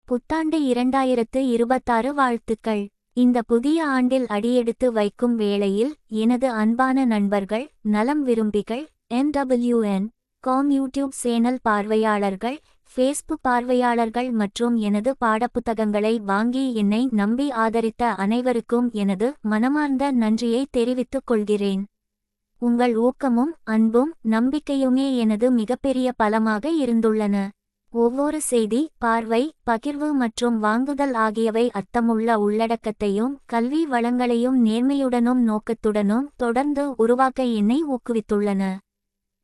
புத்தாண்டு 2026 வாழ்த்துக்கள். இந்த புதிய ஆண்டில் அடியெடுத்து வைக்கும் வேளையில் எனது அன்பான நண்பர்கள், நலம் விரும்பிகள், MWN.com யூடியூப் சேனல் பார்வையாளர்கள், ஃபேஸ்புக் பார்வையாளர்கள் மற்றும் எனது பாடப்புத்தகங்களை வாங்கி என்னை நம்பி ஆதரித்த அனைவருக்கும் எனது மனமார்ந்த நன்றியை தெரிவித்துக் கொள்கிறேன். உங்கள் ஊக்கமும் அன்பும் நம்பிக்கையுமே எனது மிகப்பெரிய பலமாக இருந்துள்ளன. ஒவ்வொரு செய்தி, பார்வை, பகிர்வு மற்றும் வாங்குதல் ஆகியவை அர்த்தமுள்ள உள்ளடக்கத்தையும் கல்வி வளங்களையும் நேர்மையுடனும் நோக்கத்துடனும் தொடர்ந்து உருவாக்க என்னை ஊக்குவித்துள்ளன.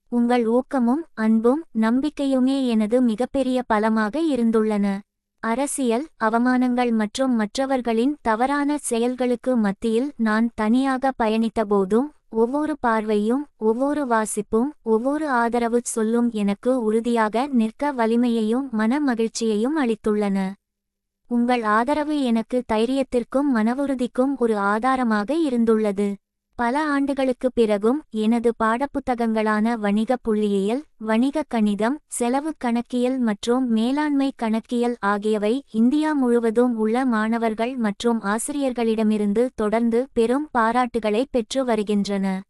உங்கள் ஊக்கமும் அன்பும் நம்பிக்கையுமே எனது மிகப்பெரிய பலமாக இருந்துள்ளன. அரசியல் அவமானங்கள் மற்றும் மற்றவர்களின் தவறான செயல்களுக்கு மத்தியில் நான் தனியாக பயணித்தபோதும் ஒவ்வொரு பார்வையும், ஒவ்வொரு வாசிப்பும், ஒவ்வொரு ஆதரவு சொல்லும் எனக்கு உறுதியாக நிற்க வலிமையையும் மன மகிழ்ச்சியையும் அளித்துள்ளன. உங்கள் ஆதரவு எனக்கு தைரியத்திற்கும் மனவுறுதிக்கும் ஒரு ஆதாரமாக இருந்துள்ளது. பல ஆண்டுகளுக்குப் பிறகும் எனது பாடப்புத்தகங்களான வணிக புள்ளியியல், வணிக கணிதம், செலவு கணக்கியல் மற்றும் மேலாண்மை கணக்கியல் ஆகியவை இந்தியா முழுவதும் உள்ள மாணவர்கள் மற்றும் ஆசிரியர்களிடமிருந்து தொடர்ந்து பெரும் பாராட்டுகளை பெற்று வருகின்றன.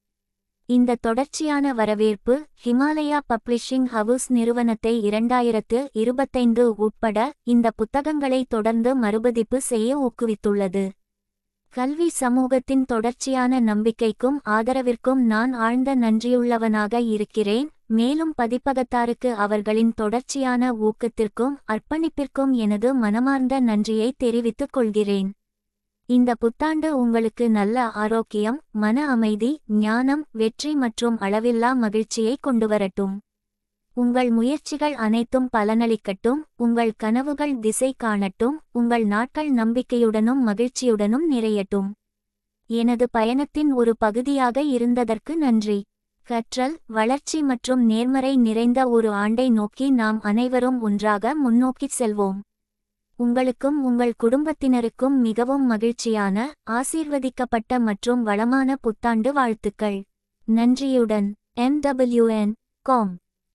இந்த தொடர்ச்சியான வரவேற்பு ஹிமாலயா பப்ளிஷிங் ஹவுஸ் நிறுவனத்தை 2025 உட்பட இந்த புத்தகங்களை தொடர்ந்து மறுபதிப்பு செய்ய ஊக்குவித்துள்ளது. கல்வி சமூகத்தின் தொடர்ச்சியான நம்பிக்கைக்கும் ஆதரவிற்கும் நான் ஆழ்ந்த நன்றியுள்ளவனாக இருக்கிறேன். மேலும் பதிப்பகத்தாருக்கு அவர்களின் தொடர்ச்சியான ஊக்கத்திற்கும் அர்ப்பணிப்பிற்கும் எனது மனமார்ந்த நன்றியை தெரிவித்துக் கொள்கிறேன். இந்த புத்தாண்டு உங்களுக்கு நல்ல ஆரோக்கியம், மன அமைதி, ஞானம், வெற்றி மற்றும் அளவில்லா மகிழ்ச்சியை கொண்டுவரட்டும். உங்கள் முயற்சிகள் அனைத்தும் பலனளிக்கட்டும், உங்கள் கனவுகள் திசை காணட்டும், உங்கள் நாட்கள் நம்பிக்கையுடனும் மகிழ்ச்சியுடனும் நிறையட்டும். எனது பயணத்தின் ஒரு பகுதியாக இருந்ததற்கு நன்றி. கற்றல், வளர்ச்சி மற்றும் நேர்மறை நிறைந்த ஒரு ஆண்டை நோக்கி நாம் அனைவரும் ஒன்றாக முன்னோக்கிச் செல்வோம். உங்களுக்கும் உங்கள் குடும்பத்தினருக்கும் மிகவும் மகிழ்ச்சியான, ஆசீர்வதிக்கப்பட்ட மற்றும் வளமான புத்தாண்டு வாழ்த்துக்கள். நன்றியுடன், MWN.com.